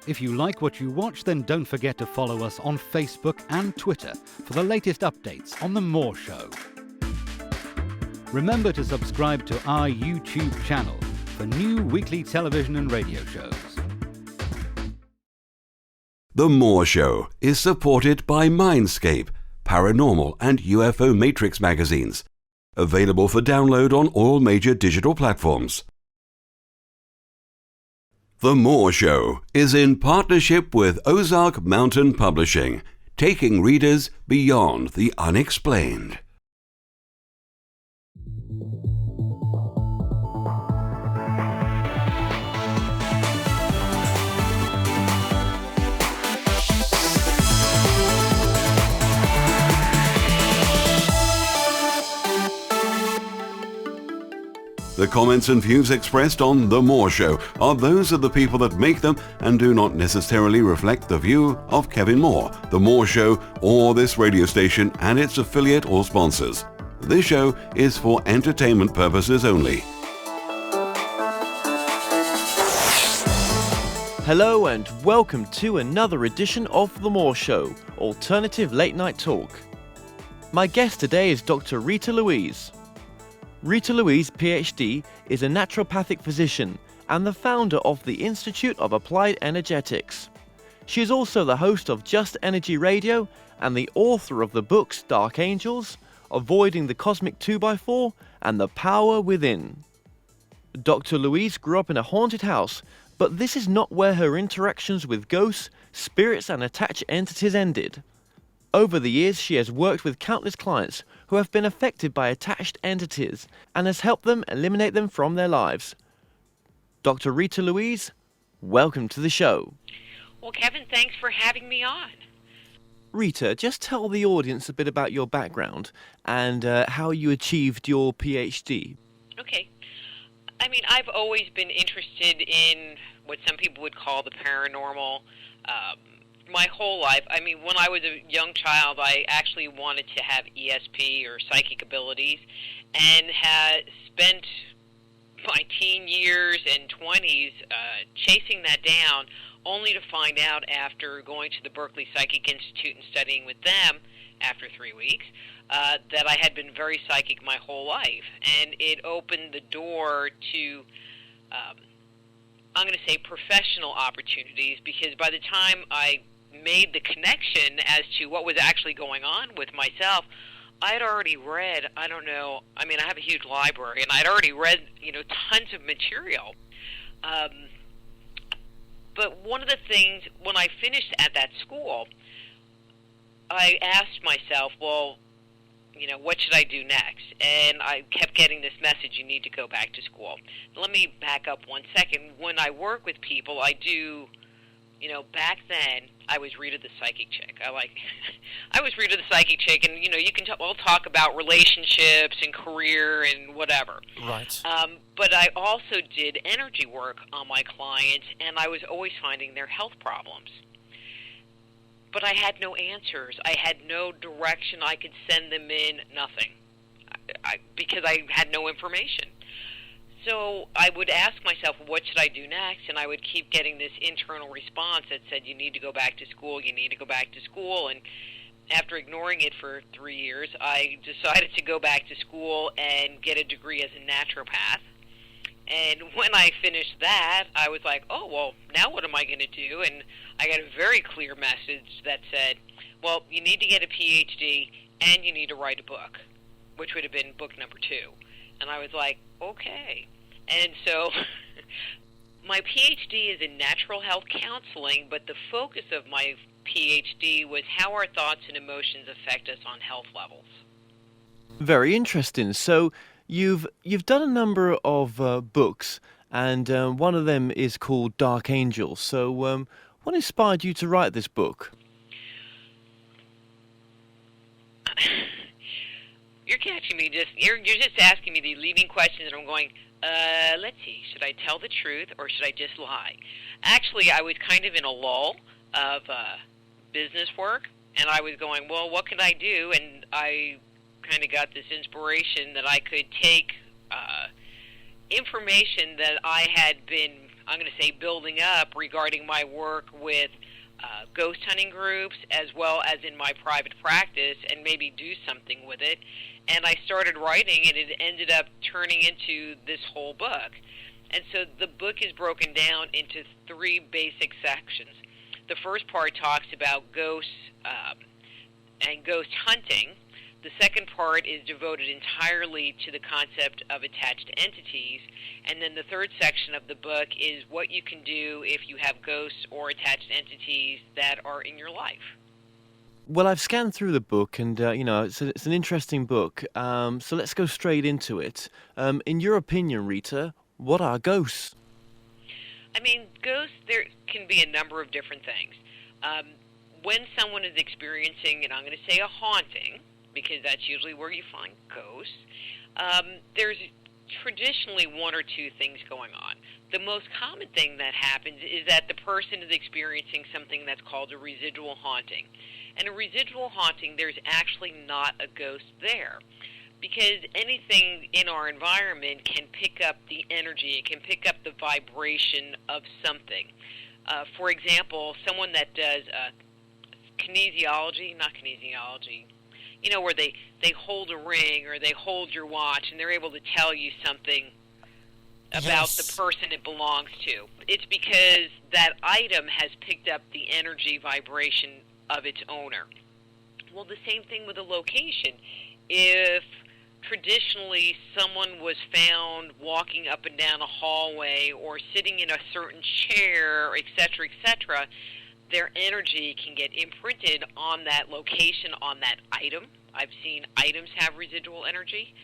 If you like what you watch, then don't forget to follow us on Facebook and Twitter for the latest updates on The More Show. Remember to subscribe to our YouTube channel for new weekly television and radio shows. The More Show is supported by Mindscape, Paranormal and UFO Matrix magazines. Available for download on all major digital platforms. The More Show is in partnership with Ozark Mountain Publishing, taking readers beyond the unexplained. The comments and views expressed on The More Show are those of the people that make them and do not necessarily reflect the view of Kevin Moore, The More Show, or this radio station and its affiliate or sponsors. This show is for entertainment purposes only. Hello and welcome to another edition of The More Show, alternative late night talk. My guest today is Dr. Rita Louise. Rita Louise, Ph.D, is a naturopathic physician and the founder of the Institute of Applied Energetics. She is also the host of Just Energy Radio and the author of the books Dark Angels, Avoiding the Cosmic 2x4 and The Power Within. Dr. Louise grew up in a haunted house, but this is not where her interactions with ghosts, spirits and attached entities ended. Over the years, she has worked with countless clients who have been affected by attached entities and has helped them eliminate them from their lives. Dr. Rita Louise, welcome to the show. Well, Kevin, thanks for having me on. Rita, just tell the audience a bit about your background and how you achieved your PhD. Okay. I mean, I've always been interested in what some people would call the paranormal. My whole life. I mean, when I was a young child, I actually wanted to have ESP or psychic abilities and had spent my teen years and 20s chasing that down, only to find out after going to the Berkeley Psychic Institute and studying with them after 3 weeks that I had been very psychic my whole life. And it opened the door to I'm going to say professional opportunities, because by the time I made the connection as to what was actually going on with myself, I had already read, I have a huge library, and I'd already read, tons of material. But one of the things, when I finished at that school, I asked myself, well, what should I do next? And I kept getting this message, you need to go back to school. Let me back up 1 second. When I work with people, I do, back then, I was Rita the Psychic Chick. I was Rita the Psychic Chick, and, we'll talk about relationships and career and whatever. Right. But I also did energy work on my clients, and I was always finding their health problems. But I had no answers. I had no direction. I could send them in, nothing, because I had no information. So I would ask myself, what should I do next? And I would keep getting this internal response that said, you need to go back to school, you need to go back to school. And after ignoring it for 3 years, I decided to go back to school and get a degree as a naturopath. And when I finished that, I was like, oh, well, now what am I going to do? And I got a very clear message that said, well, you need to get a Ph.D. and you need to write a book, which would have been book number 2. And I was like, okay. And so my Ph.D. is in natural health counseling, but the focus of my Ph.D. was how our thoughts and emotions affect us on health levels. Very interesting. So you've done a number of books, and one of them is called Dark Angels. So what inspired you to write this book? You're catching me you're just asking me the leading questions, and I'm going, let's see, should I tell the truth or should I just lie? Actually, I was kind of in a lull of business work, and I was going, well, what can I do? And I kind of got this inspiration that I could take information that I I'm going to say, building up regarding my work with ghost hunting groups as well as in my private practice, and maybe do something with it. And I started writing, and it ended up turning into this whole book. And so the book is broken down into 3 basic sections. The first part talks about ghosts and ghost hunting. The second part is devoted entirely to the concept of attached entities. And then the third section of the book is what you can do if you have ghosts or attached entities that are in your life. Well, I've scanned through the book, and it's an interesting book. So let's go straight into it. In your opinion, Rita, what are ghosts? I mean, ghosts, there can be a number of different things. When someone is experiencing, and I'm going to say a haunting, because that's usually where you find ghosts, there's traditionally 1 or 2 things going on. The most common thing that happens is that the person is experiencing something that's called a residual haunting. And a residual haunting, there's actually not a ghost there, because anything in our environment can pick up the energy, it can pick up the vibration of something. For example, someone that does kinesiology, where they hold a ring or they hold your watch and they're able to tell you something about the person it belongs to. It's because that item has picked up the energy vibration of its owner. Well, the same thing with a location. If traditionally someone was found walking up and down a hallway or sitting in a certain chair, etc., their energy can get imprinted on that location, on that item. I've seen items have residual energy,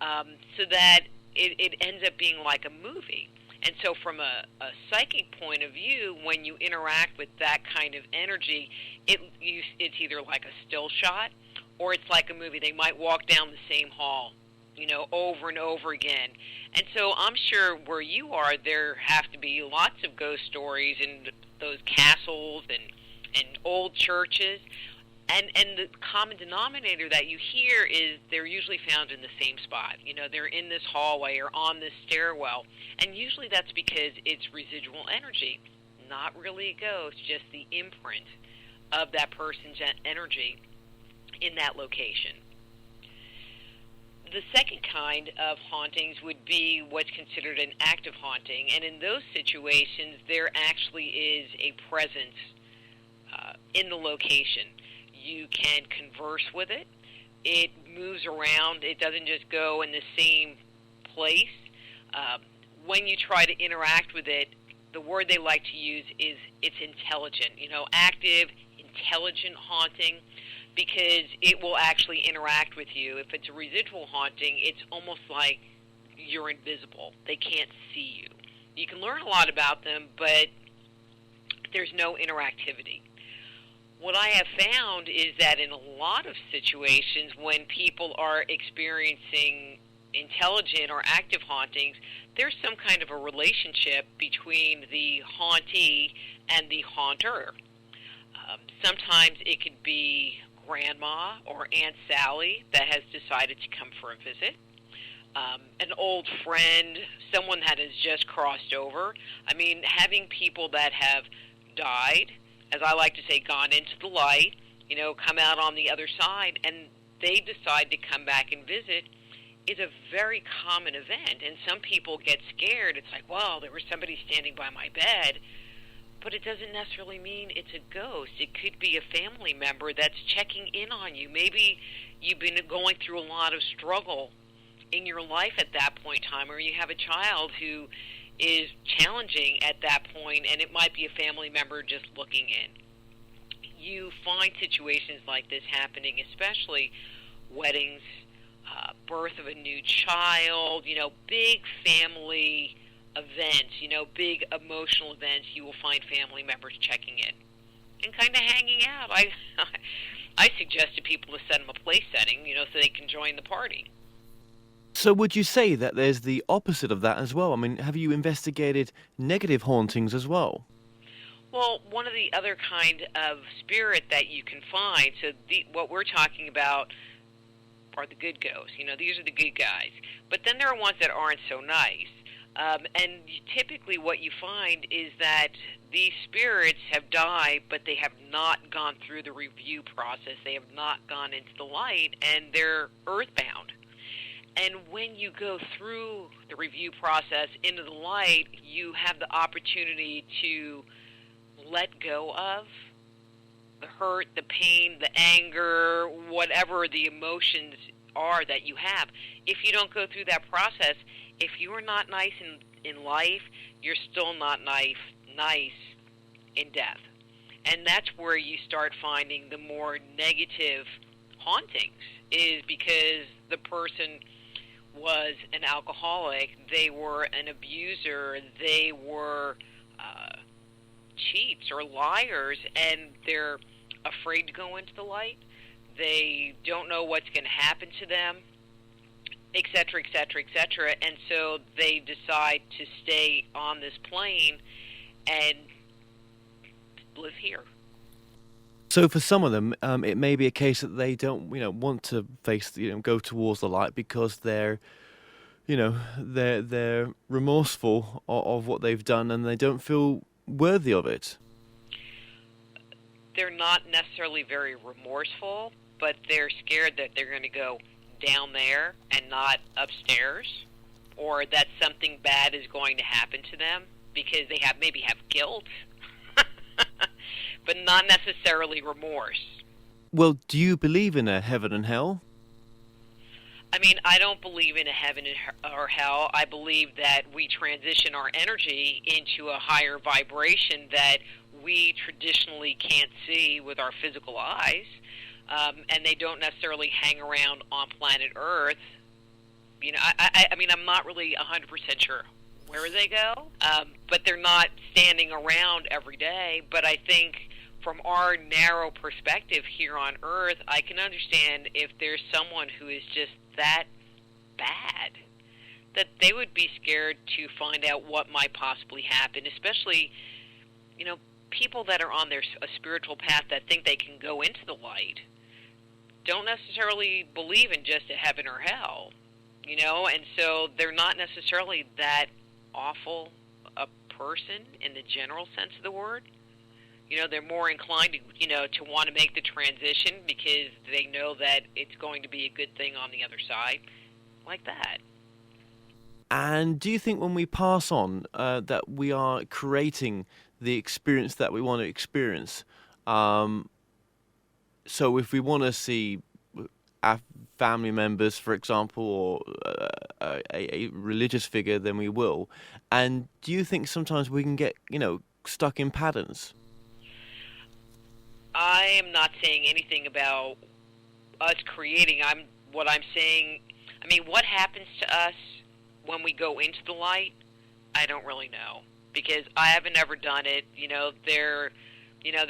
so that it ends up being like a movie. And so from a psychic point of view, when you interact with that kind of energy, it's either like a still shot or it's like a movie. They might walk down the same hall, over and over again. And so I'm sure where you are, there have to be lots of ghost stories in those castles and old churches. And the common denominator that you hear is they're usually found in the same spot. They're in this hallway or on this stairwell. And usually that's because it's residual energy, not really a ghost, just the imprint of that person's energy in that location. The second kind of hauntings would be what's considered an active haunting. And in those situations, there actually is a presence in the location. You can converse with it. It moves around. It doesn't just go in the same place. When you try to interact with it, the word they like to use is it's intelligent. Active, intelligent haunting, because it will actually interact with you. If it's a residual haunting, it's almost like you're invisible. They can't see you. You can learn a lot about them, but there's no interactivity. What I have found is that in a lot of situations when people are experiencing intelligent or active hauntings, there's some kind of a relationship between the hauntee and the haunter. Sometimes it could be Grandma or Aunt Sally that has decided to come for a visit. An old friend, someone that has just crossed over. I mean, having people that have died, as I like to say, gone into the light, come out on the other side, and they decide to come back and visit, is a very common event. And some people get scared. It's like, well, there was somebody standing by my bed. But it doesn't necessarily mean it's a ghost. It could be a family member that's checking in on you. Maybe you've been going through a lot of struggle in your life at that point in time, or you have a child who is challenging at that point, and it might be a family member just looking in. You find situations like this happening, especially weddings, birth of a new child, big family events, big emotional events. You will find family members checking in and kind of hanging out. I suggest to people to send them a place setting, so they can join the party. So would you say that there's the opposite of that as well? I mean, have you investigated negative hauntings as well? Well, one of the other kind of spirit that you can find, so what we're talking about are the good ghosts. These are the good guys. But then there are ones that aren't so nice. And typically what you find is that these spirits have died, but they have not gone through the review process. They have not gone into the light, and they're earthbound. And when you go through the review process into the light, you have the opportunity to let go of the hurt, the pain, the anger, whatever the emotions are that you have. If you don't go through that process, if you are not nice in life, you're still not nice in death. And that's where you start finding the more negative hauntings, is because the person was an alcoholic, they were an abuser, they were cheats or liars, and they're afraid to go into the light. They don't know what's going to happen to them, et cetera, et cetera, et cetera. And so they decide to stay on this plane and live here. So for some of them, it may be a case that they don't, want to face, go towards the light because they're remorseful of what they've done, and they don't feel worthy of it. They're not necessarily very remorseful, but they're scared that they're going to go down there and not upstairs, or that something bad is going to happen to them because they maybe have guilt, but not necessarily remorse. Well, do you believe in a heaven and hell? I mean, I don't believe in a heaven or hell. I believe that we transition our energy into a higher vibration that we traditionally can't see with our physical eyes, and they don't necessarily hang around on planet Earth. I mean, I'm not really 100% sure where they go, but they're not standing around every day. But I think from our narrow perspective here on Earth, I can understand if there's someone who is just that bad, that they would be scared to find out what might possibly happen, especially, people that are on a spiritual path that think they can go into the light don't necessarily believe in just a heaven or hell, and so they're not necessarily that awful a person in the general sense of the word. They're more inclined to want to make the transition because they know that it's going to be a good thing on the other side, like that. And do you think when we pass on that we are creating the experience that we want to experience? So if we want to see our family members, for example, or a religious figure, then we will. And do you think sometimes we can get, stuck in patterns? I am not saying anything about us creating. What I'm saying, what happens to us when we go into the light, I don't really know, because I haven't ever done it. There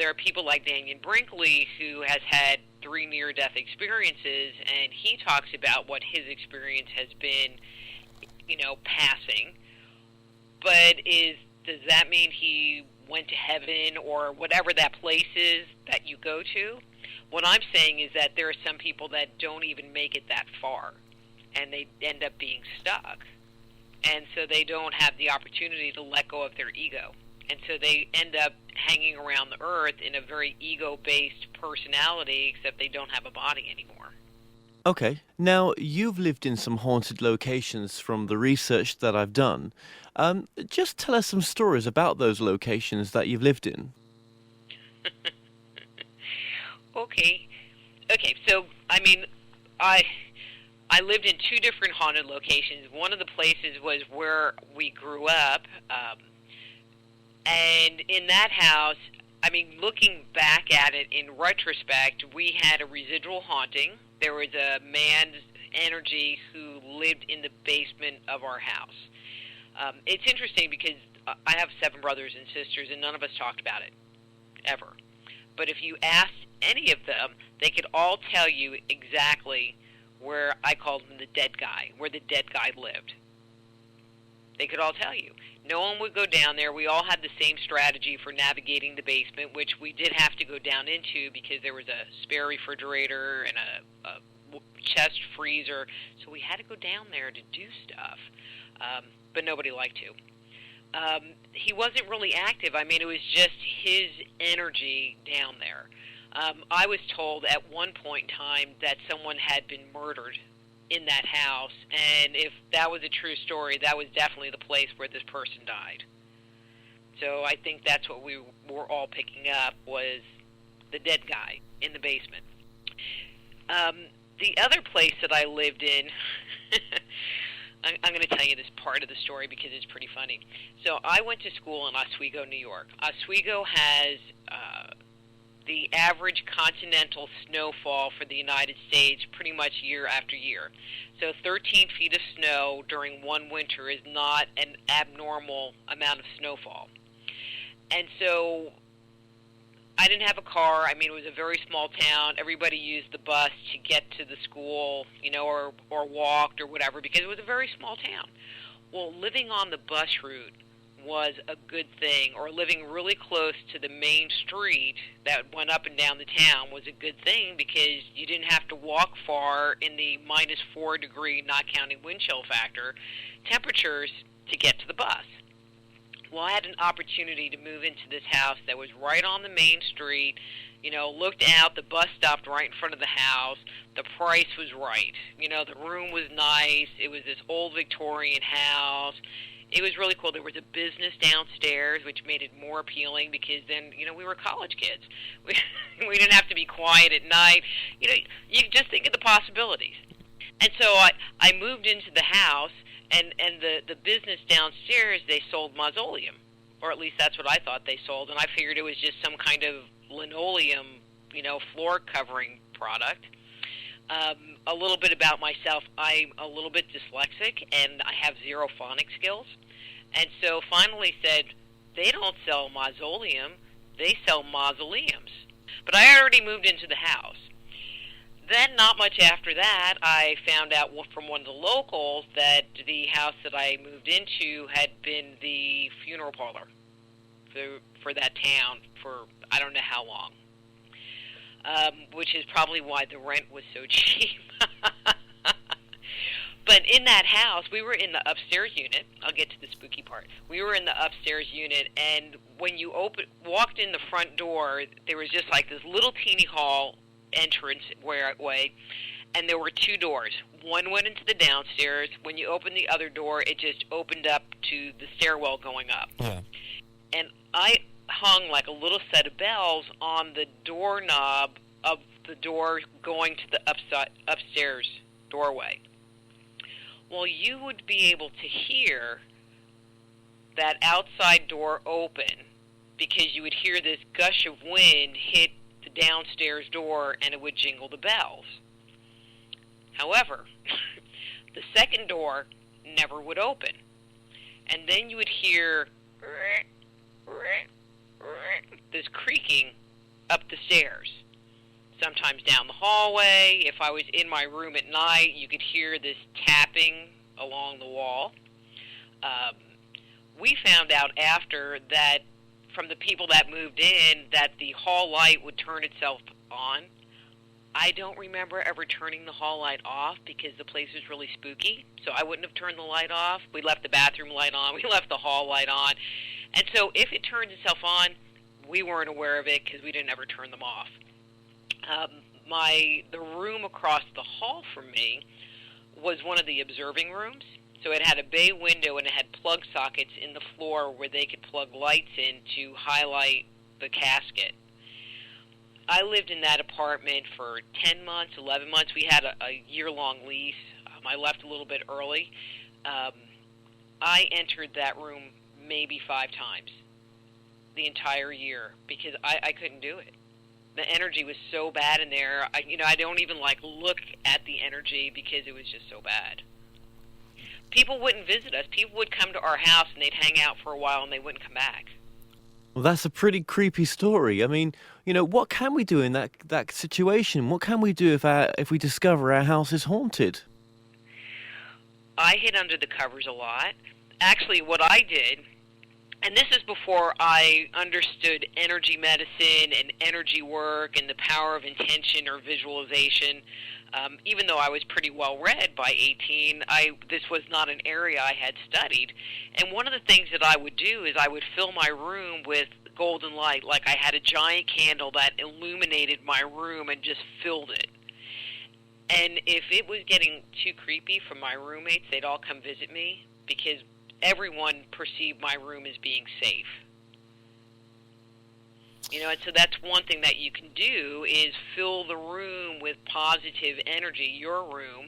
are people like Daniel Brinkley who has had 3 near-death experiences, and he talks about what his experience has been, passing. But does that mean he went to heaven or whatever that place is that you go to? What I'm saying is that there are some people that don't even make it that far, and they end up being stuck. And so they don't have the opportunity to let go of their ego. And so they end up hanging around the earth in a very ego-based personality, except they don't have a body anymore. Okay. Now, you've lived in some haunted locations from the research that I've done. Just tell us some stories about those locations that you've lived in. Okay, so, I lived in 2 different haunted locations. One of the places was where we grew up, and in that house, looking back at it in retrospect, we had a residual haunting. There was a man's energy who lived in the basement of our house. It's interesting because I have 7 brothers and sisters, and none of us talked about it, ever. But if you asked any of them, they could all tell you exactly where I called him the dead guy, where the dead guy lived. They could all tell you. No one would go down there. We all had the same strategy for navigating the basement, which we did have to go down into because there was a spare refrigerator and a chest freezer. So we had to go down there to do stuff. but nobody liked to. He wasn't really active. I mean, it was just his energy down there. I was told at one point in time that someone had been murdered in that house, and if that was a true story, that was definitely the place where this person died. So I think that's what we were all picking up, was the dead guy in the basement. The other place that I lived in, I'm going to tell you this part of the story because it's pretty funny. So I went to school in Oswego, New York. Oswego has the average continental snowfall for the United States pretty much year after year. So 13 feet of snow during one winter is not an abnormal amount of snowfall. And so I didn't have a car. I mean, it was a very small town. Everybody used the bus to get to the school, you know, or walked or whatever, because it was a very small town. Well, living on the bus route was a good thing, or living really close to the main street that went up and down the town was a good thing, because you didn't have to walk far in the -4 degree, not counting wind chill factor, temperatures to get to the bus. Well, I had an opportunity to move into this house that was right on the main street, you know, looked out, the bus stopped right in front of the house, the price was right, you know, the room was nice, it was this old Victorian house. It was really cool. There was a business downstairs, which made it more appealing, because then, you know, we were college kids. We didn't have to be quiet at night. You know, you just think of the possibilities. And so I moved into the house, and the business downstairs, they sold mausoleum, or at least that's what I thought they sold, and I figured it was just some kind of linoleum, you know, floor covering product. A little bit about myself. I'm a little bit dyslexic, and I have zero phonic skills. And so finally said, they don't sell mausoleum, they sell mausoleums. But I already moved into the house. Then, not much after that, I found out from one of the locals that the house that I moved into had been the funeral parlor for that town for I don't know how long. Which is probably why the rent was so cheap. But in that house, we were in the upstairs unit. I'll get to the spooky part. We were in the upstairs unit, and when you walked in the front door, there was just like this little teeny hall entrance way, and there were two doors. One went into the downstairs. When you opened the other door, it just opened up to the stairwell going up. Yeah. And I hung like a little set of bells on the doorknob of the door going to the upstairs doorway. Well, you would be able to hear that outside door open, because you would hear this gush of wind hit the downstairs door and it would jingle the bells. However, the second door never would open. And then you would hear this creaking up the stairs, sometimes down the hallway. If I was in my room at night, you could hear this tapping along the wall. We found out after that, from the people that moved in, that the hall light would turn itself on. I don't remember ever turning the hall light off because the place was really spooky, so I wouldn't have turned the light off. We left the bathroom light on. We left the hall light on. And so if it turns itself on, we weren't aware of it because we didn't ever turn them off. The room across the hall from me was one of the observing rooms. So it had a bay window and it had plug sockets in the floor where they could plug lights in to highlight the casket. I lived in that apartment for 10 months, 11 months. We had a year-long lease. I left a little bit early. I entered that room maybe 5 times the entire year because I couldn't do it. The energy was so bad in there. I don't even look at the energy because it was just so bad. People wouldn't visit us. People would come to our house and they'd hang out for a while and they wouldn't come back. Well, that's a pretty creepy story. I mean, what can we do in that situation? What can we do if we discover our house is haunted? I hid under the covers a lot. Actually, what I did And this is before I understood energy medicine and energy work and the power of intention or visualization. Even though I was pretty well read by 18, this was not an area I had studied. And one of the things that I would do is I would fill my room with golden light, like I had a giant candle that illuminated my room and just filled it. And if it was getting too creepy for my roommates, they'd all come visit me because everyone perceived my room as being safe. And so that's one thing that you can do is fill the room with positive energy, your room,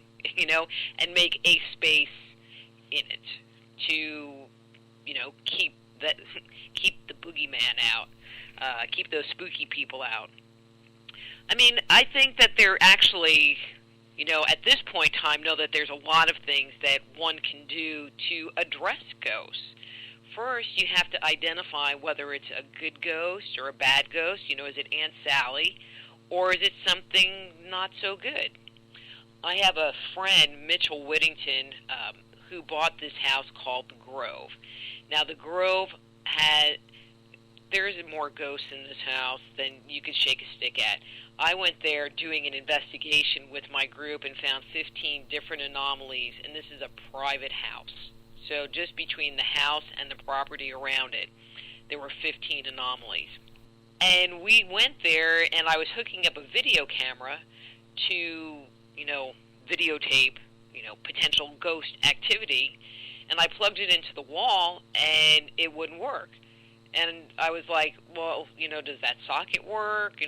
and make a space in it to, keep the boogeyman out, keep those spooky people out. I mean, I think that they're actually, at this point in time, know that there's a lot of things that one can do to address ghosts. First, you have to identify whether it's a good ghost or a bad ghost. Is it Aunt Sally, or is it something not so good? I have a friend, Mitchell Whittington, who bought this house called the Grove. Now, the Grove there's more ghosts in this house than you could shake a stick at. I went there doing an investigation with my group and found 15 different anomalies, and this is a private house. So just between the house and the property around it, there were 15 anomalies. And we went there, and I was hooking up a video camera to, videotape, potential ghost activity, and I plugged it into the wall, and it wouldn't work. And I was like, well, does that socket work?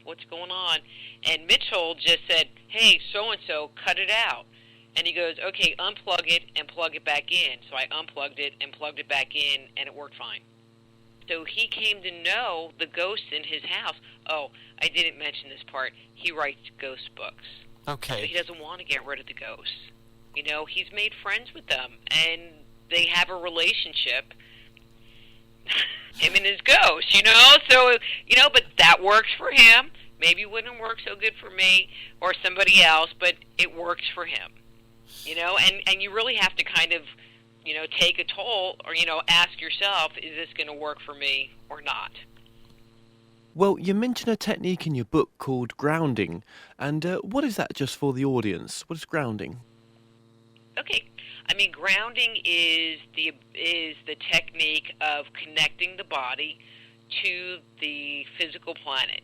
What's going on? And Mitchell just said, hey, so-and-so, cut it out. And he goes, okay, unplug it and plug it back in. So I unplugged it and plugged it back in, and it worked fine. So he came to know the ghosts in his house. Oh, I didn't mention this part. He writes ghost books. Okay. So he doesn't want to get rid of the ghosts. He's made friends with them, and they have a relationship, him and his ghost, So, but that works for him. Maybe it wouldn't work so good for me or somebody else, but it works for him. And you really have to kind of, take a toll or, ask yourself, is this going to work for me or not? Well, you mention a technique in your book called grounding, and what is that just for the audience? What is grounding? Okay. I mean, grounding is the technique of connecting the body to the physical planet.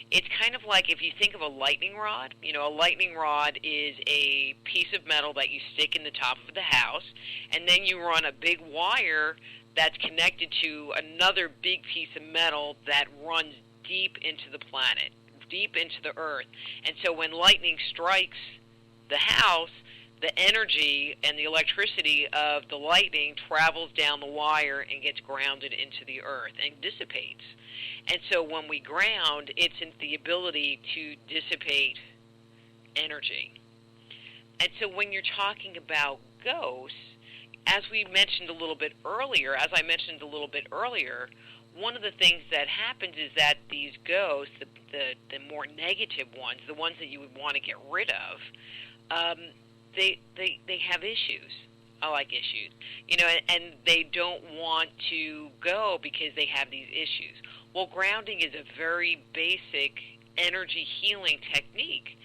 It's kind of like if you think of a lightning rod. A lightning rod is a piece of metal that you stick in the top of the house, and then you run a big wire that's connected to another big piece of metal that runs deep into the planet, deep into the earth. And so when lightning strikes the house, the energy and the electricity of the lightning travels down the wire and gets grounded into the earth and dissipates. And so when we ground, it's in the ability to dissipate energy. And so when you're talking about ghosts, as I mentioned a little bit earlier, one of the things that happens is that these ghosts, the more negative ones, the ones that you would want to get rid of, they have issues. I like issues, and they don't want to go because they have these issues. Well, grounding is a very basic energy healing technique,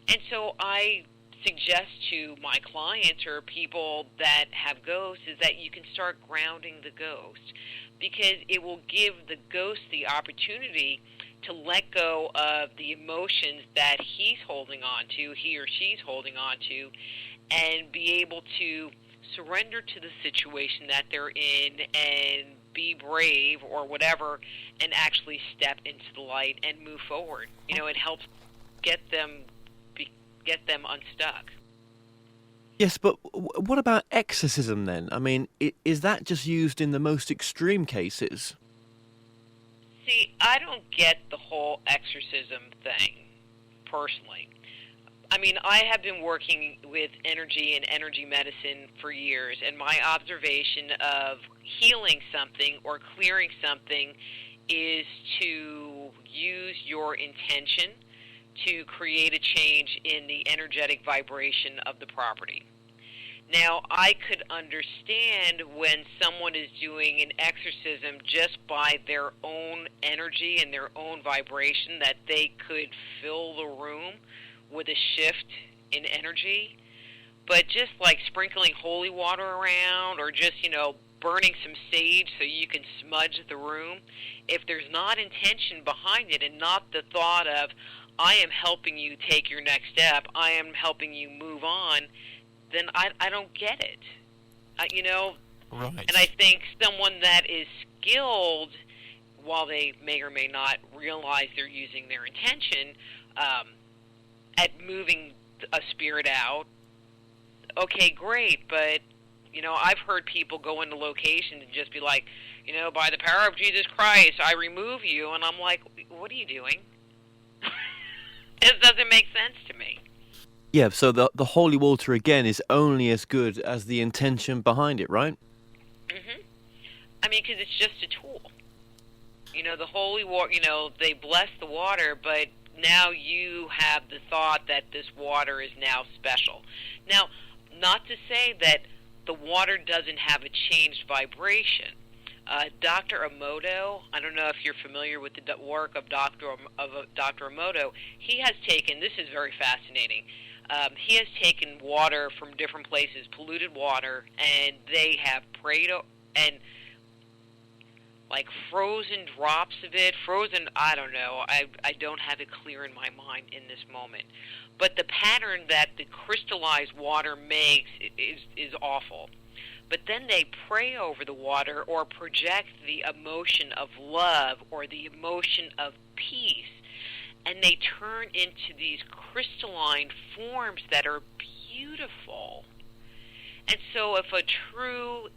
and so I suggest to my clients or people that have ghosts is that you can start grounding the ghost, because it will give the ghost the opportunity to let go of the emotions that he or she's holding on to, and be able to surrender to the situation that they're in and be brave or whatever, and actually step into the light and move forward. It helps get them unstuck. Yes, but what about exorcism then? I mean, is that just used in the most extreme cases? See, I don't get the whole exorcism thing, personally. I mean, I have been working with energy and energy medicine for years, and my observation of healing something or clearing something is to use your intention to create a change in the energetic vibration of the property. Now, I could understand when someone is doing an exorcism just by their own energy and their own vibration, that they could fill the room with a shift in energy. But just like sprinkling holy water around, or just, burning some sage so you can smudge the room, if there's not intention behind it and not the thought of, I am helping you take your next step, I am helping you move on, then I don't get it. Right. And I think someone that is skilled, while they may or may not realize they're using their intention, at moving a spirit out, okay, great, but, I've heard people go into locations and just be like, by the power of Jesus Christ, I remove you, and I'm like, what are you doing? It doesn't make sense to me. Yeah, so the holy water, again, is only as good as the intention behind it, right? Mm-hmm. I mean, because it's just a tool. The holy water, they bless the water, but now you have the thought that this water is now special. Now, not to say that the water doesn't have a changed vibration. Dr. Emoto, I don't know if you're familiar with the work of Dr. Emoto, he has taken, this is very fascinating, he has taken water from different places, polluted water, and they have prayed and like frozen drops of it, I don't know, I don't have it clear in my mind in this moment. But the pattern that the crystallized water makes is awful. But then they pray over the water or project the emotion of love or the emotion of peace, and they turn into these crystalline forms that are beautiful. And so if a true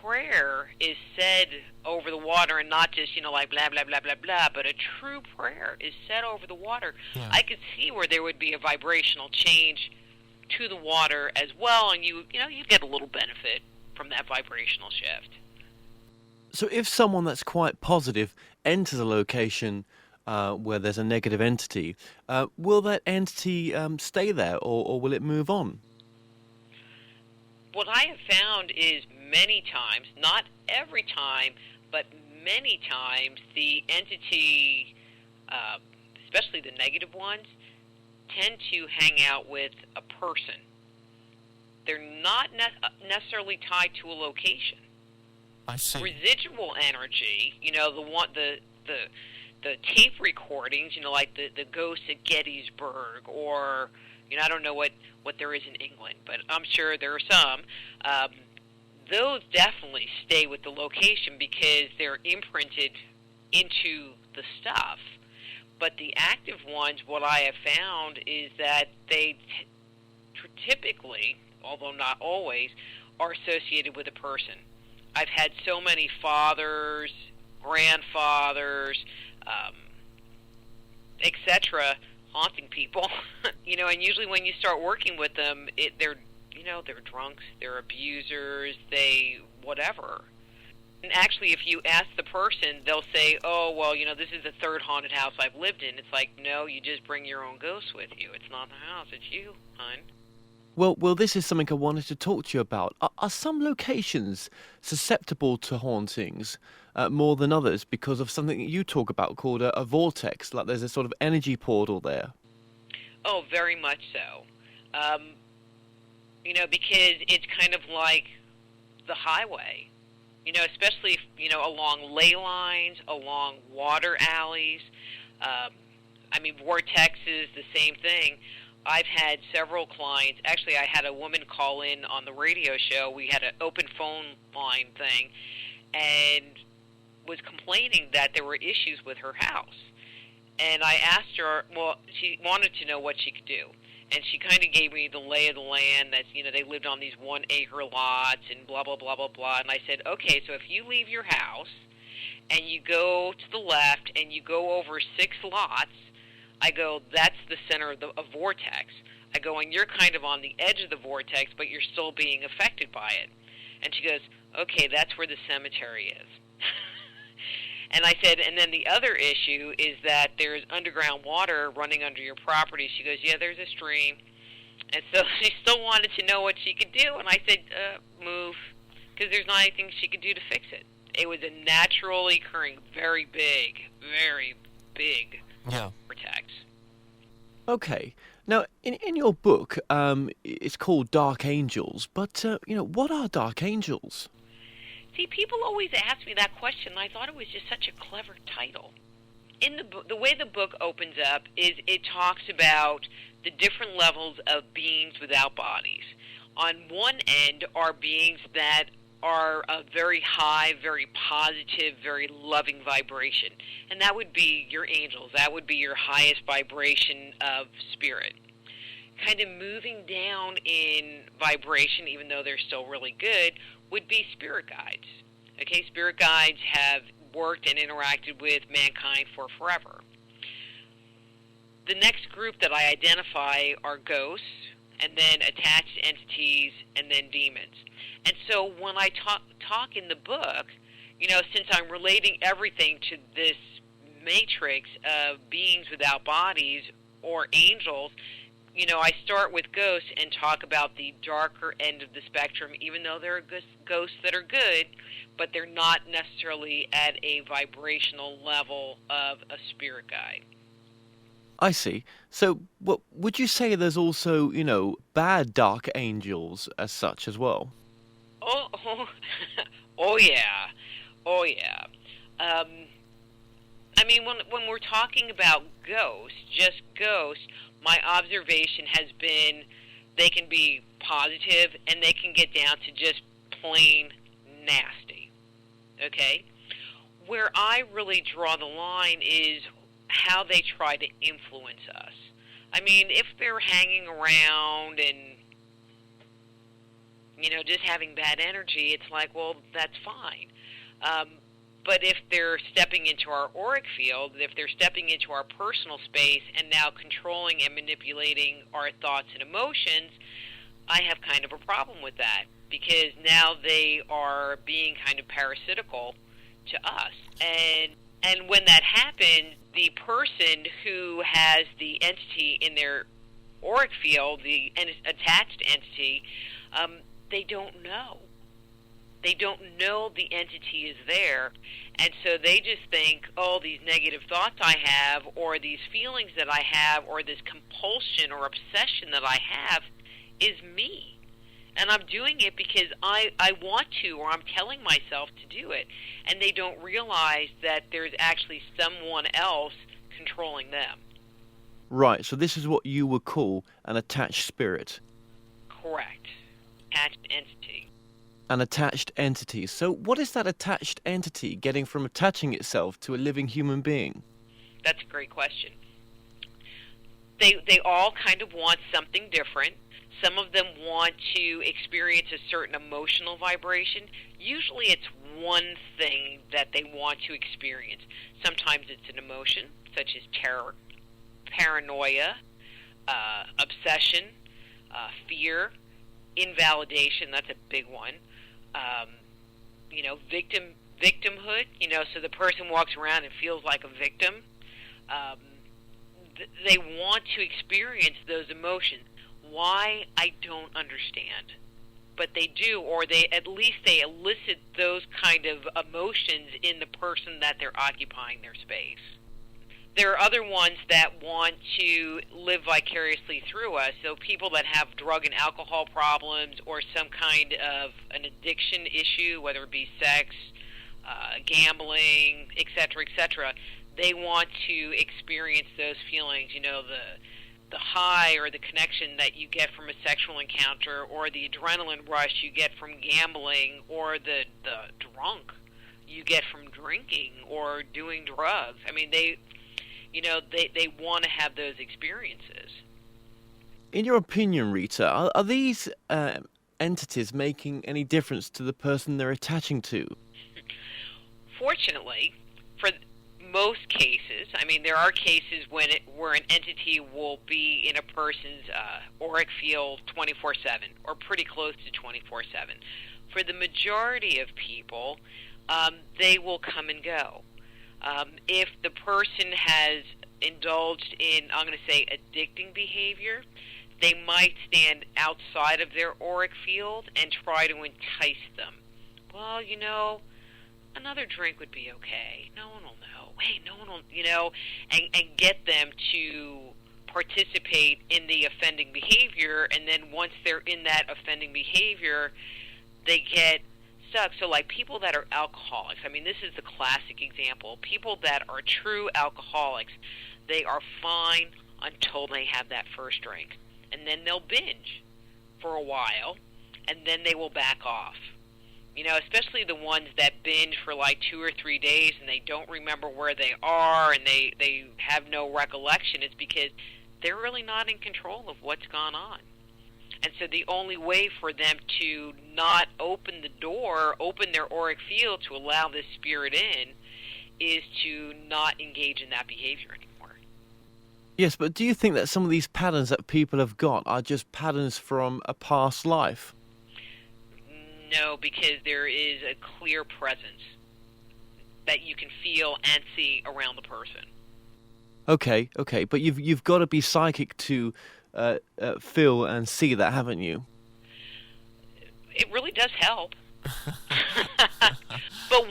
prayer is said over the water, and not just, like blah, blah, blah, blah, blah, but a true prayer is said over the water, Yeah. I could see where there would be a vibrational change to the water as well, and you get a little benefit from that vibrational shift. So if someone that's quite positive enters a location where there's a negative entity, will that entity stay there, or will it move on? What I have found is many times, not every time, but many times, the entity, especially the negative ones, tend to hang out with a person. They're not necessarily tied to a location. I see. Residual energy, the tape recordings, like the ghosts at Gettysburg, or I don't know what there is in England, but I'm sure there are some. Those definitely stay with the location because they're imprinted into the stuff. But the active ones, what I have found is that they typically, although not always, are associated with a person. I've had so many fathers, grandfathers, etc., haunting people, and usually when you start working with them, they're drunks, they're abusers, they whatever. And actually, if you ask the person, they'll say, oh, well, this is the third haunted house I've lived in. It's like, no, you just bring your own ghosts with you. It's not the house, it's you, hon. Well, this is something I wanted to talk to you about. Are some locations susceptible to hauntings more than others because of something that you talk about called a vortex, like there's a sort of energy portal there? Oh, very much so. Because it's kind of like the highway, especially, along ley lines, along water alleys. Vortexes, the same thing. I've had several clients. Actually, I had a woman call in on the radio show. We had an open phone line thing, and was complaining that there were issues with her house. And I asked her, well, she wanted to know what she could do. And she kind of gave me the lay of the land that, they lived on these 1-acre lots and blah, blah, blah, blah, blah. And I said, okay, so if you leave your house and you go to the left and you go over 6 lots, I go, that's the center of a vortex. I go, and you're kind of on the edge of the vortex, but you're still being affected by it. And she goes, okay, that's where the cemetery is. And I said, and then the other issue is that there's underground water running under your property. She goes, yeah, there's a stream. And so she still wanted to know what she could do, and I said, move, because there's not anything she could do to fix it. It was a naturally occurring, very big vortex. Okay. Now, in your book, it's called Dark Angels, but, what are Dark Angels? See, people always ask me that question, and I thought it was just such a clever title. In the way the book opens up is it talks about the different levels of beings without bodies. On one end are beings that are a very high, very positive, very loving vibration. And that would be your angels. That would be your highest vibration of spirit. Kind of moving down in vibration, even though they're still really good, would be spirit guides. Okay, spirit guides have worked and interacted with mankind for forever. The next group that I identify are ghosts, and then attached entities, and then demons. And so when I talk in the book, since I'm relating everything to this matrix of beings without bodies or angels, I start with ghosts and talk about the darker end of the spectrum, even though there are ghosts that are good, but they're not necessarily at a vibrational level of a spirit guide. I see. So, would you say there's also, bad dark angels as such as well? Oh yeah. I mean, when we're talking about ghosts, just ghosts, my observation has been they can be positive and they can get down to just plain nasty. Okay? Where I really draw the line is how they try to influence us. I mean, if they're hanging around and, just having bad energy, it's like, well, that's fine. But if they're stepping into our auric field, if they're stepping into our personal space and now controlling and manipulating our thoughts and emotions, I have kind of a problem with that, because now they are being kind of parasitical to us. And when that happens, the person who has the entity in their auric field, the attached entity, they don't know. They don't know the entity is there, and so they just think, oh, these negative thoughts I have, or these feelings that I have, or this compulsion or obsession that I have is me. And I'm doing it because I want to, or I'm telling myself to do it, and they don't realize that there's actually someone else controlling them. Right, so this is what you would call an attached spirit. Correct. Attached entity. An attached entity. So what is that attached entity getting from attaching itself to a living human being? That's a great question. They all kind of want something different. Some of them want to experience a certain emotional vibration. Usually it's one thing that they want to experience. Sometimes it's an emotion, such as terror, paranoia, obsession, fear, invalidation, that's a big one. Victimhood, so the person walks around and feels like a victim. They want to experience those emotions. Why, I don't understand. But they do, or at least they elicit those kind of emotions in the person that they're occupying their space. There are other ones that want to live vicariously through us, so people that have drug and alcohol problems or some kind of an addiction issue, whether it be sex, gambling, etc., they want to experience those feelings, the high or the connection that you get from a sexual encounter, or the adrenaline rush you get from gambling, or the drunk you get from drinking or doing drugs. I mean, they want to have those experiences. In your opinion, Rita, are these entities making any difference to the person they're attaching to? Fortunately, for most cases, I mean, there are cases where an entity will be in a person's auric field 24/7, or pretty close to 24/7. For the majority of people, they will come and go. If the person has indulged in, I'm going to say, addicting behavior, they might stand outside of their auric field and try to entice them. Well, another drink would be okay. No one will know. Hey, no one will, and get them to participate in the offending behavior, and then once they're in that offending behavior, they get stuck. So like people that are alcoholics, this is the classic example. People that are true alcoholics, they are fine until they have that first drink. And then they'll binge for a while, and then they will back off. Especially the ones that binge for like 2 or 3 days and they don't remember where they are and they have no recollection. It's because they're really not in control of what's gone on. And so the only way for them to not open the door, open their auric field to allow this spirit in, is to not engage in that behavior anymore. Yes, but do you think that some of these patterns that people have got are just patterns from a past life? No, because there is a clear presence that you can feel and see around the person. Okay, but you've got to be psychic to feel and see that, haven't you? It really does help. But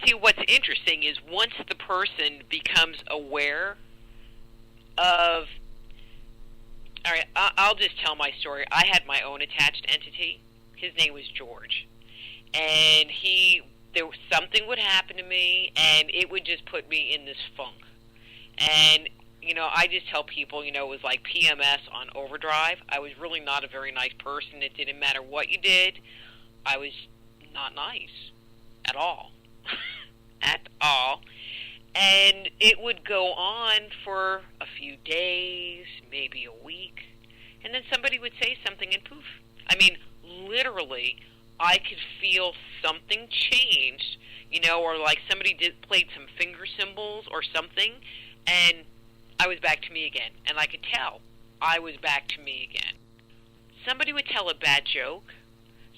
see, what's interesting is once the person becomes aware of, all right, I'll just tell my story. I had my own attached entity. His name was George, and something would happen to me, and it would just put me in this funk. And I just tell people, it was like PMS on overdrive. I was really not a very nice person. It didn't matter what you did. I was not nice at all, at all. And it would go on for a few days, maybe a week, and then somebody would say something, and poof. Literally, I could feel something changed, or like somebody played some finger symbols or something, and I was back to me again. And I could tell I was back to me again. Somebody would tell a bad joke.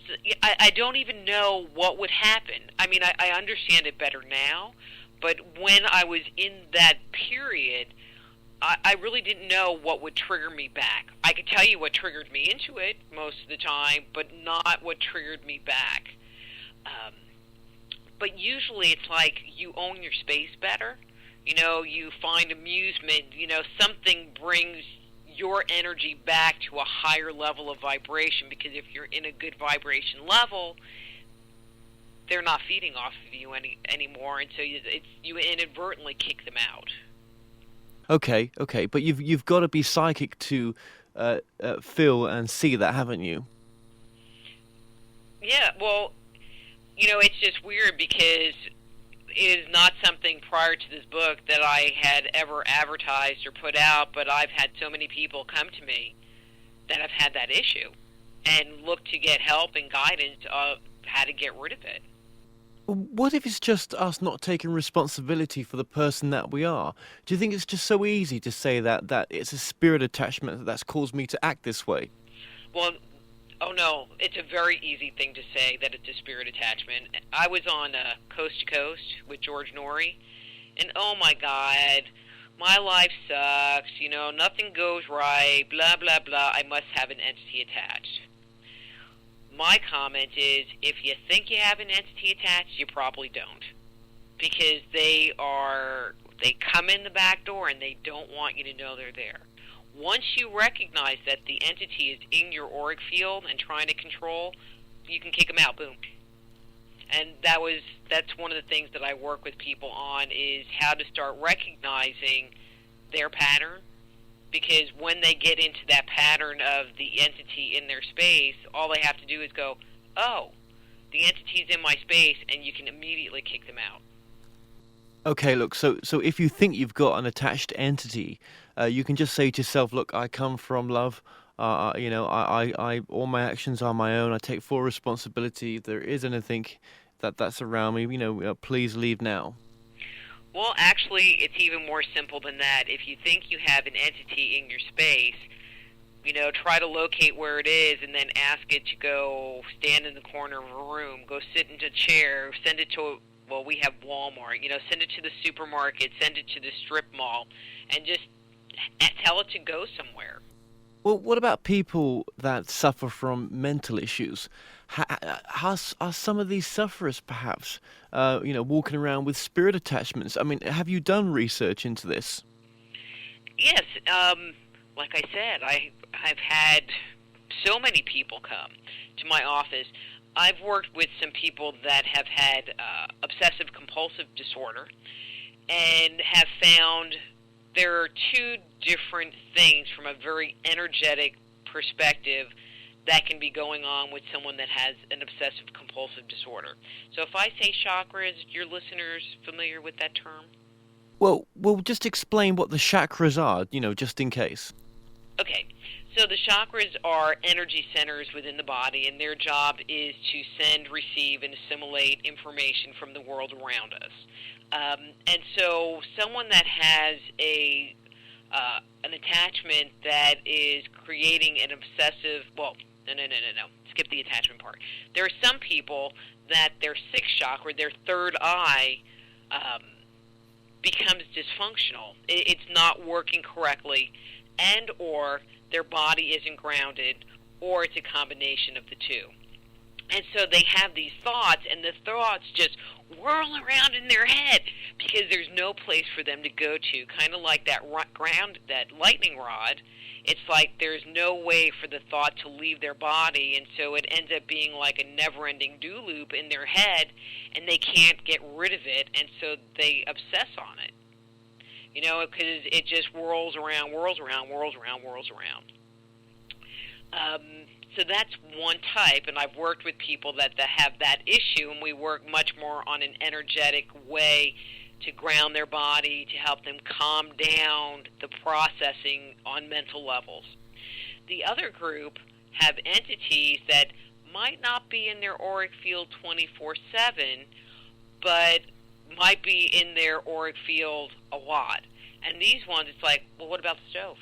So I don't even know what would happen. I understand it better now, but when I was in that period, I really didn't know what would trigger me back. I could tell you what triggered me into it most of the time, but not what triggered me back. But usually it's like you own your space better. You find amusement. Something brings your energy back to a higher level of vibration, because if you're in a good vibration level, they're not feeding off of you anymore, and so you inadvertently kick them out. Okay, but you've got to be psychic to feel and see that, haven't you? Yeah, well, it's just weird because it is not something prior to this book that I had ever advertised or put out, but I've had so many people come to me that have had that issue and look to get help and guidance of how to get rid of it. What if it's just us not taking responsibility for the person that we are? Do you think it's just so easy to say that it's a spirit attachment that's caused me to act this way? Well, oh no, it's a very easy thing to say that it's a spirit attachment. I was on Coast to Coast with George Norrie, and oh my God, my life sucks, nothing goes right, blah, blah, blah, I must have an entity attached. My comment is, if you think you have an entity attached, you probably don't. Because they come in the back door and they don't want you to know they're there. Once you recognize that the entity is in your auric field and trying to control, you can kick them out, boom. And that's one of the things that I work with people on, is how to start recognizing their pattern. Because when they get into that pattern of the entity in their space, all they have to do is go, oh, the entity's in my space, and you can immediately kick them out. Okay, look, so if you think you've got an attached entity, you can just say to yourself, look, I come from love, I all my actions are my own, I take full responsibility. If there is anything that's around me, please leave now. Well, actually, it's even more simple than that. If you think you have an entity in your space, try to locate where it is and then ask it to go stand in the corner of a room, go sit in a chair, send it to, we have Walmart, send it to the supermarket, send it to the strip mall, and just tell it to go somewhere. Well, what about people that suffer from mental issues? Are some of these sufferers perhaps, walking around with spirit attachments? I mean, have you done research into this? Yes, like I said, I've had so many people come to my office. I've worked with some people that have had obsessive-compulsive disorder and have found there are two different things from a very energetic perspective that can be going on with someone that has an obsessive-compulsive disorder. So if I say chakras, your listeners familiar with that term? Well, just explain what the chakras are, just in case. Okay, so the chakras are energy centers within the body, and their job is to send, receive, and assimilate information from the world around us. And so someone that has an attachment that is creating an obsessive, no. Skip the attachment part. There are some people that their sixth chakra, their third eye, becomes dysfunctional. It's not working correctly, and or their body isn't grounded, or it's a combination of the two. And so they have these thoughts, and the thoughts just whirl around in their head because there's no place for them to go to. Kind of like that lightning rod. It's like there's no way for the thought to leave their body, and so it ends up being like a never-ending do loop in their head, and they can't get rid of it, and so they obsess on it. Because it just whirls around. So that's one type, and I've worked with people that have that issue, and we work much more on an energetic way to ground their body, to help them calm down the processing on mental levels. The other group have entities that might not be in their auric field 24/7, but might be in their auric field a lot. And these ones, it's like, well, what about the stove?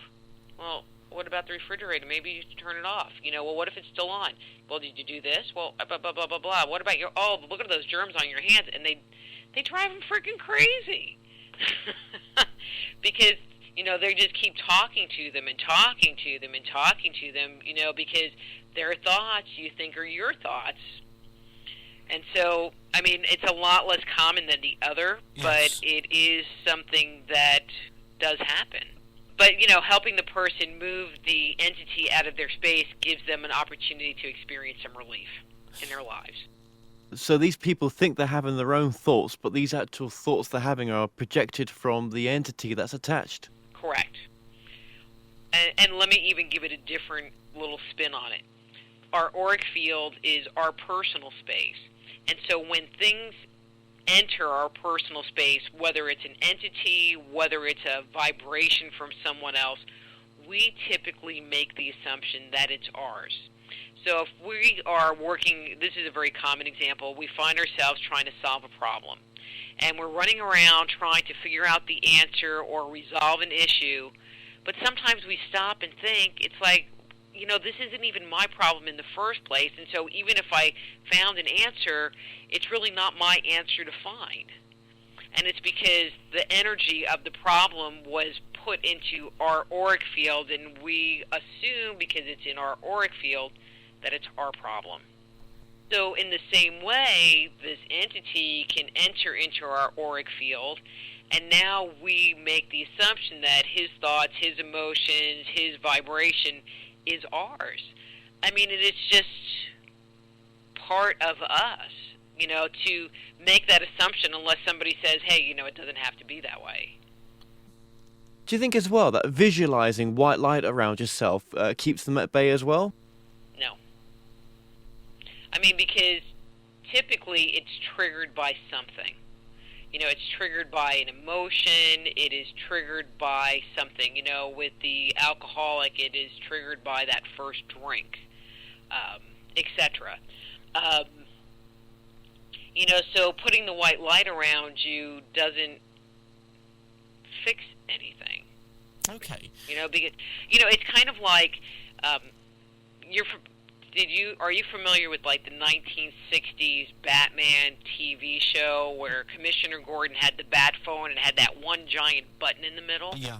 Well, what about the refrigerator? Maybe you should turn it off. Well, what if it's still on? Well, did you do this? Well, blah, blah, blah, blah, blah. What about look at those germs on your hands. And they drive them freaking crazy. Because, they just keep talking to them and talking to them and talking to them, because their thoughts you think are your thoughts. And so, it's a lot less common than the other, but it is something that does happen. But, helping the person move the entity out of their space gives them an opportunity to experience some relief in their lives. So these people think they're having their own thoughts, but these actual thoughts they're having are projected from the entity that's attached. Correct. And let me even give it a different little spin on it. Our auric field is our personal space. And so when things enter our personal space, whether it's an entity, whether it's a vibration from someone else, we typically make the assumption that it's ours. So if we are working, this is a very common example, we find ourselves trying to solve a problem. And we're running around trying to figure out the answer or resolve an issue, but sometimes we stop and think, it's like, this isn't even my problem in the first place, and so even if I found an answer, it's really not my answer to find. And it's because the energy of the problem was put into our auric field, and we assume because it's in our auric field that it's our problem. So in the same way, this entity can enter into our auric field, and now we make the assumption that his thoughts, his emotions, his vibration is ours. It is just part of us, to make that assumption unless somebody says, hey, it doesn't have to be that way. Do you think as well that visualizing white light around yourself keeps them at bay as well? No. Because typically it's triggered by something. It's triggered by an emotion, it is triggered by something. With the alcoholic, it is triggered by that first drink, etc. So putting the white light around you doesn't fix anything. Okay. Because, it's kind of like, are you familiar with like the 1960s Batman TV show where Commissioner Gordon had the bat phone and had that one giant button in the middle? Yeah.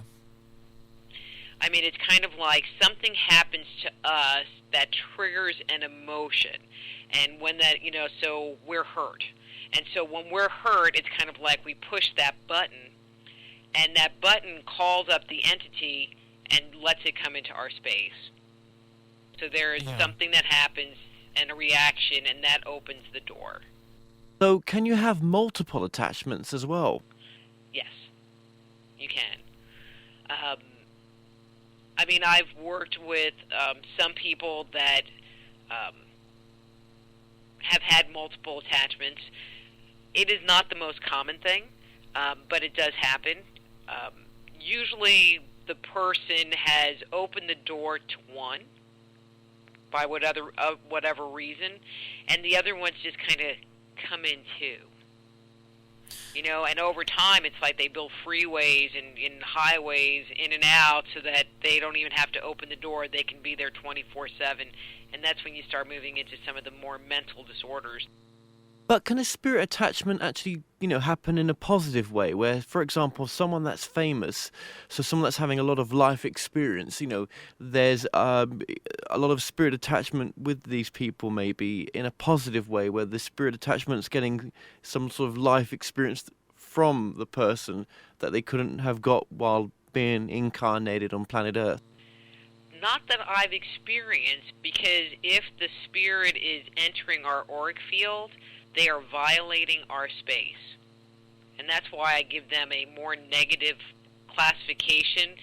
I mean, it's kind of like something happens to us that triggers an emotion. And when that, so we're hurt. And so when we're hurt, it's kind of like we push that button, and that button calls up the entity and lets it come into our space. So there is something that happens and a reaction, and that opens the door. So can you have multiple attachments as well? Yes, you can. I mean, I've worked with some people that have had multiple attachments. It is not the most common thing, but it does happen. Usually the person has opened the door to one by whatever reason, and the other ones just kind of come in too. And over time, it's like they build freeways and highways in and out so that they don't even have to open the door. They can be there 24/7, and that's when you start moving into some of the more mental disorders. But can a spirit attachment actually, happen in a positive way? Where, for example, someone that's famous, so someone that's having a lot of life experience, there's a lot of spirit attachment with these people, maybe in a positive way, where the spirit attachment's getting some sort of life experience from the person that they couldn't have got while being incarnated on planet Earth. Not that I've experienced, because if the spirit is entering our auric field, they are violating our space. And that's why I give them a more negative classification,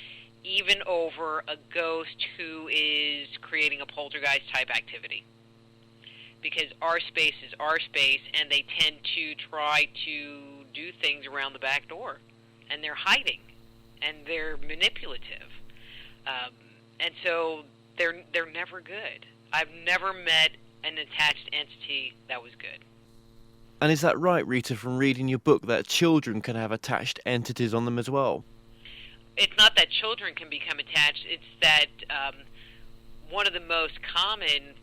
even over a ghost who is creating a poltergeist type activity. Because our space is our space, and they tend to try to do things around the back door. And they're hiding, and they're manipulative. And so they're never good. I've never met an attached entity that was good. And is that right, Rita, from reading your book, that children can have attached entities on them as well? It's not that children can become attached. It's that one of the most common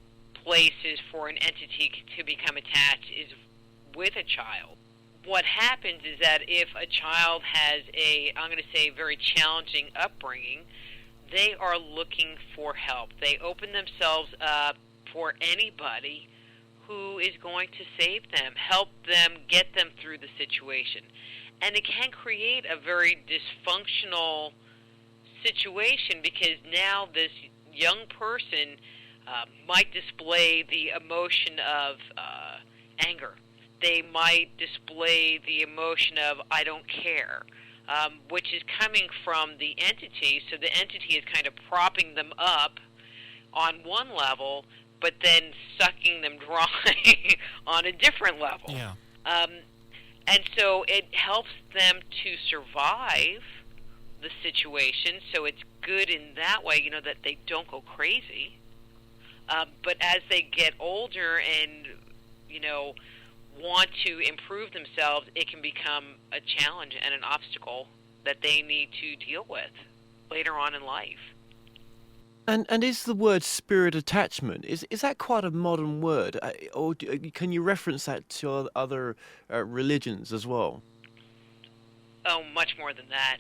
places for an entity to become attached is with a child. What happens is that if a child has I'm going to say, very challenging upbringing, they are looking for help. They open themselves up for anybody who is going to save them, help them, get them through the situation. And it can create a very dysfunctional situation, because now this young person might display the emotion of anger. They might display the emotion of I don't care, which is coming from the entity. So the entity is kind of propping them up on one level, but then sucking them dry on a different level. Yeah. And so it helps them to survive the situation, so it's good in that way, that they don't go crazy. But as they get older and, want to improve themselves, it can become a challenge and an obstacle that they need to deal with later on in life. And is the word spirit attachment, is that quite a modern word? Or can you reference that to other religions as well? Oh, much more than that.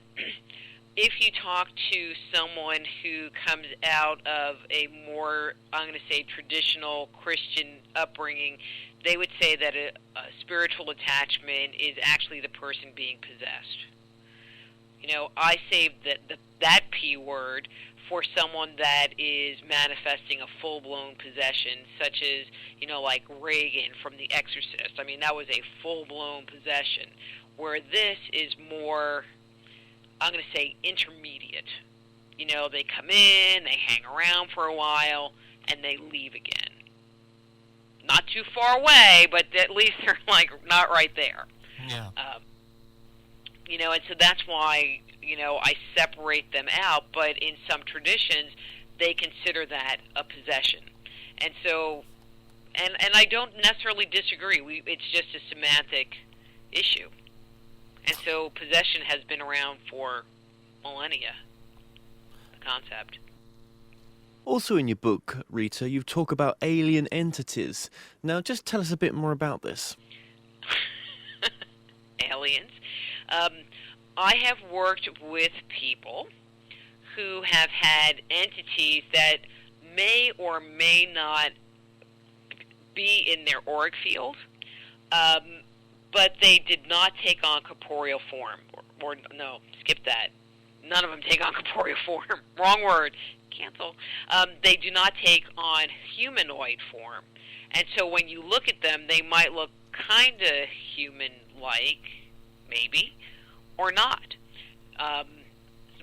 If you talk to someone who comes out of a more, I'm going to say, traditional Christian upbringing, they would say that a spiritual attachment is actually the person being possessed. I saved that P word for someone that is manifesting a full-blown possession, such as, like Reagan from The Exorcist. I mean, that was a full-blown possession, where this is more, I'm going to say, intermediate. They come in, they hang around for a while, and they leave again. Not too far away, but at least they're, not right there. Yeah. And so that's why, I separate them out, but in some traditions, they consider that a possession. And so, and I don't necessarily disagree. It's just a semantic issue. And so possession has been around for millennia, the concept. Also in your book, Rita, you talk about alien entities. Now, just tell us a bit more about this. Aliens. I have worked with people who have had entities that may or may not be in their auric field, but they did not take on corporeal form. Or no, skip that. None of them take on corporeal form. Wrong word. Cancel. They do not take on humanoid form. And so when you look at them, they might look kind of human-like, maybe, or not.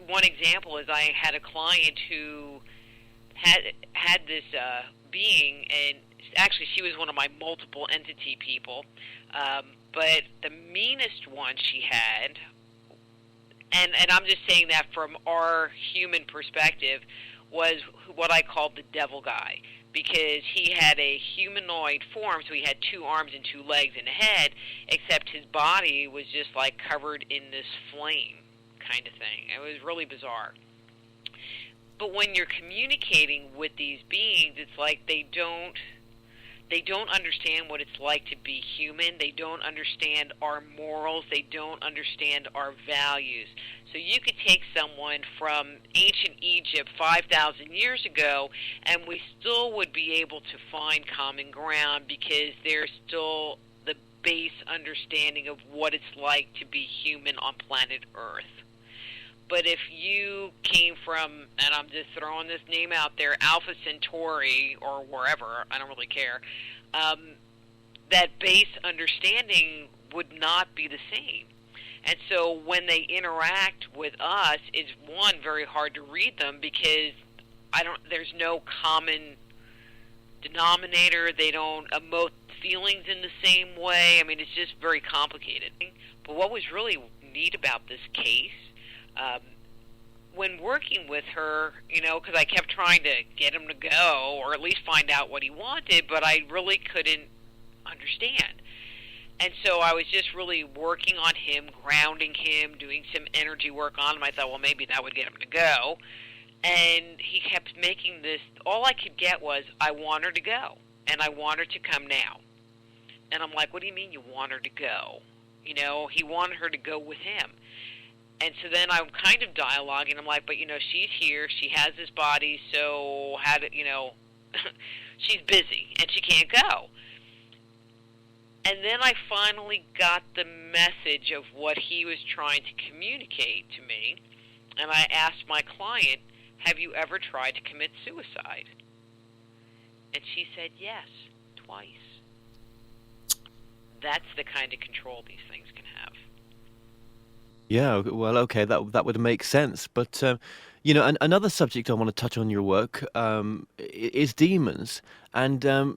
One example is I had a client who had this being, and actually she was one of my multiple entity people, but the meanest one she had, and I'm just saying that from our human perspective, was what I called the devil guy, because he had a humanoid form, so he had 2 arms and 2 legs and a head, except his body was just like covered in this flame kind of thing. It was really bizarre. But when you're communicating with these beings, it's like they don't understand what it's like to be human. They don't understand our morals. They don't understand our values. So you could take someone from ancient Egypt 5,000 years ago, and we still would be able to find common ground because there's still the base understanding of what it's like to be human on planet Earth. But if you came from, and I'm just throwing this name out there, Alpha Centauri or wherever, I don't really care, that base understanding would not be the same. And so when they interact with us, it's, one, very hard to read them because there's no common denominator. They don't emote feelings in the same way. I mean, it's just very complicated. But what was really neat about this case, when working with her, because I kept trying to get him to go or at least find out what he wanted, but I really couldn't understand. And so I was just really working on him, grounding him, doing some energy work on him. I thought, well, maybe that would get him to go. And he kept making this, all I could get was, I want her to go, and I want her to come now. And I'm like, what do you mean you want her to go? He wanted her to go with him. And so then I'm kind of dialoguing. I'm like, but, she's here. She has this body, so she's busy, and she can't go. And then I finally got the message of what he was trying to communicate to me. And I asked my client, have you ever tried to commit suicide? And she said, yes, twice. That's the kind of control these things can have. Yeah, well, okay, that would make sense. But, another subject I want to touch on your work is demons. And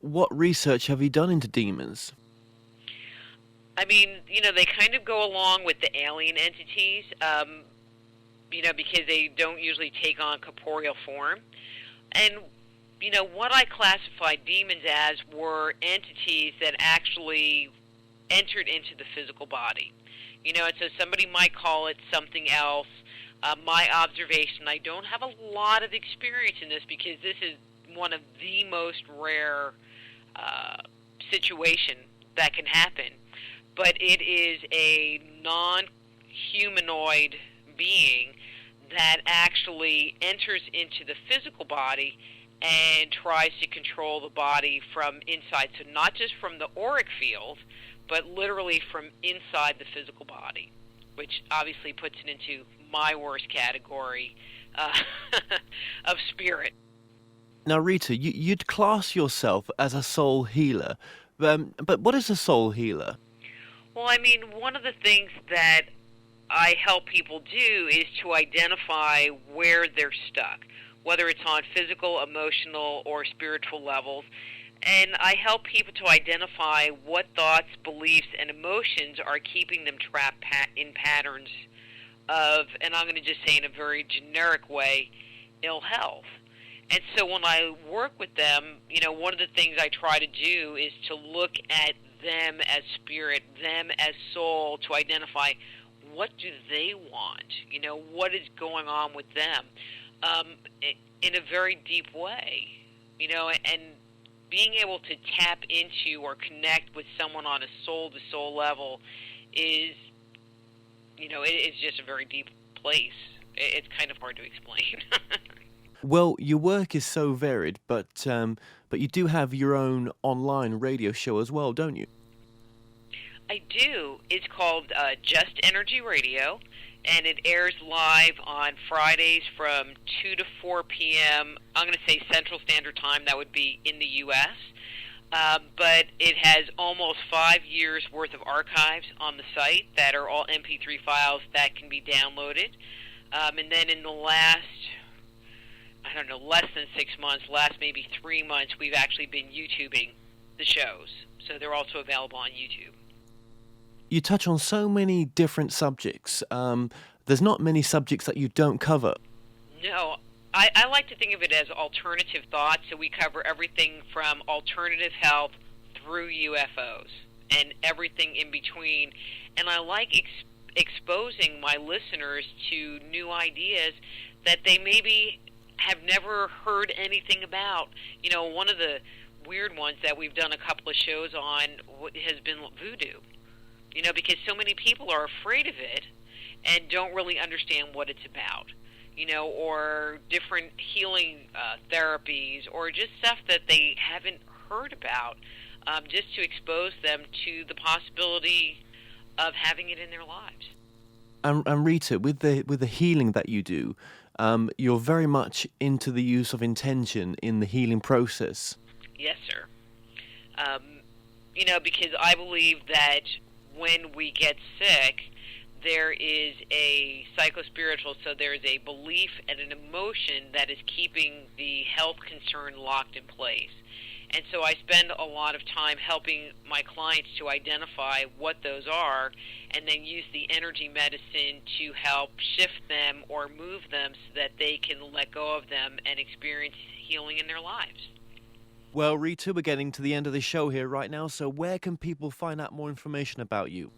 what research have you done into demons? I mean, they kind of go along with the alien entities, because they don't usually take on corporeal form. And, what I classified demons as were entities that actually entered into the physical body. And so somebody might call it something else. My observation, I don't have a lot of experience in this because this is one of the most rare situation that can happen. But it is a non-humanoid being that actually enters into the physical body and tries to control the body from inside. So not just from the auric field, but literally from inside the physical body, which obviously puts it into my worst category of spirit. Now, Rita, you'd class yourself as a soul healer, but what is a soul healer? Well, I mean, one of the things that I help people do is to identify where they're stuck, whether it's on physical, emotional, or spiritual levels. And I help people to identify what thoughts, beliefs, and emotions are keeping them trapped in patterns of, and I'm going to just say in a very generic way, ill health. And so when I work with them, one of the things I try to do is to look at them as spirit, them as soul, to identify what do they want, what is going on with them in a very deep way, and being able to tap into or connect with someone on a soul-to-soul level is, it is just a very deep place It's kind of hard to explain. Well, your work is so varied, but you do have your own online radio show as well, don't you? I do. It's called Just Energy Radio, and it airs live on Fridays from 2 to 4 p.m. I'm going to say Central Standard Time. That would be in the U.S., but it has almost 5 years' worth of archives on the site that are all MP3 files that can be downloaded. And then in the last, less than 6 months, last maybe 3 months, we've actually been YouTubing the shows. So they're also available on YouTube. You touch on so many different subjects. There's not many subjects that you don't cover. No, I like to think of it as alternative thought, so we cover everything from alternative health through UFOs and everything in between. And I like exposing my listeners to new ideas that they maybe have never heard anything about. You know, one of the weird ones that we've done a couple of shows on has been voodoo. You know, because so many people are afraid of it and don't really understand what it's about. You know, or different healing therapies, or just stuff that they haven't heard about, just to expose them to the possibility of having it in their lives. And Rita, with the healing that you do, you're very much into the use of intention in the healing process. Yes, sir. You know, because I believe that when we get sick, there is a psychospiritual, so there is a belief and an emotion that is keeping the health concern locked in place. And so I spend a lot of time helping my clients to identify what those are and then use the energy medicine to help shift them or move them so that they can let go of them and experience healing in their lives. Well, Rita, we're getting to the end of the show here right now, so where can people find out more information about you?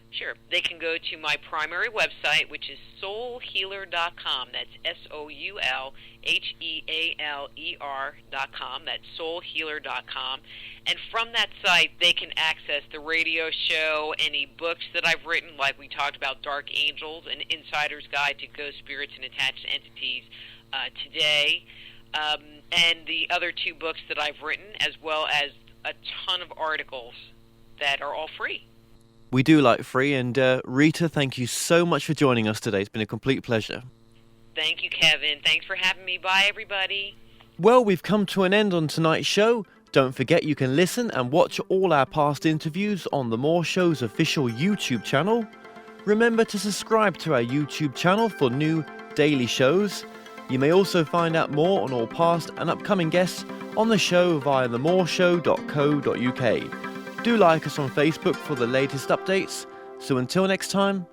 Sure. They can go to my primary website, which is soulhealer.com. That's SOULHEALER.com. That's soulhealer.com. And from that site, they can access the radio show, any books that I've written, like we talked about Dark Angels, An Insider's Guide to Ghost Spirits and Attached Entities today, and the other 2 books that I've written, as well as a ton of articles that are all free. We do like free, and Rita, thank you so much for joining us today. It's been a complete pleasure. Thank you, Kevin. Thanks for having me. Bye, everybody. Well, we've come to an end on tonight's show. Don't forget you can listen and watch all our past interviews on the More Show's official YouTube channel. Remember to subscribe to our YouTube channel for new daily shows. You may also find out more on all past and upcoming guests on the show via themoreshow.co.uk. Do like us on Facebook for the latest updates. So until next time,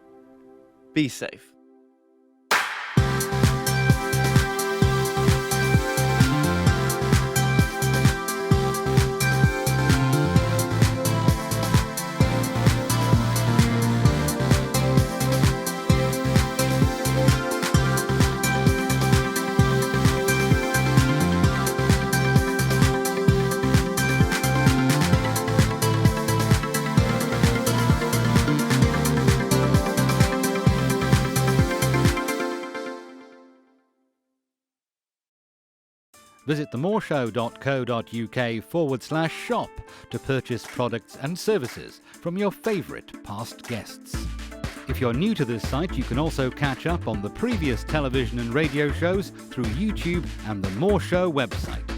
be safe. Visit themoreshow.co.uk/shop to purchase products and services from your favourite past guests. If you're new to this site, you can also catch up on the previous television and radio shows through YouTube and the More Show website.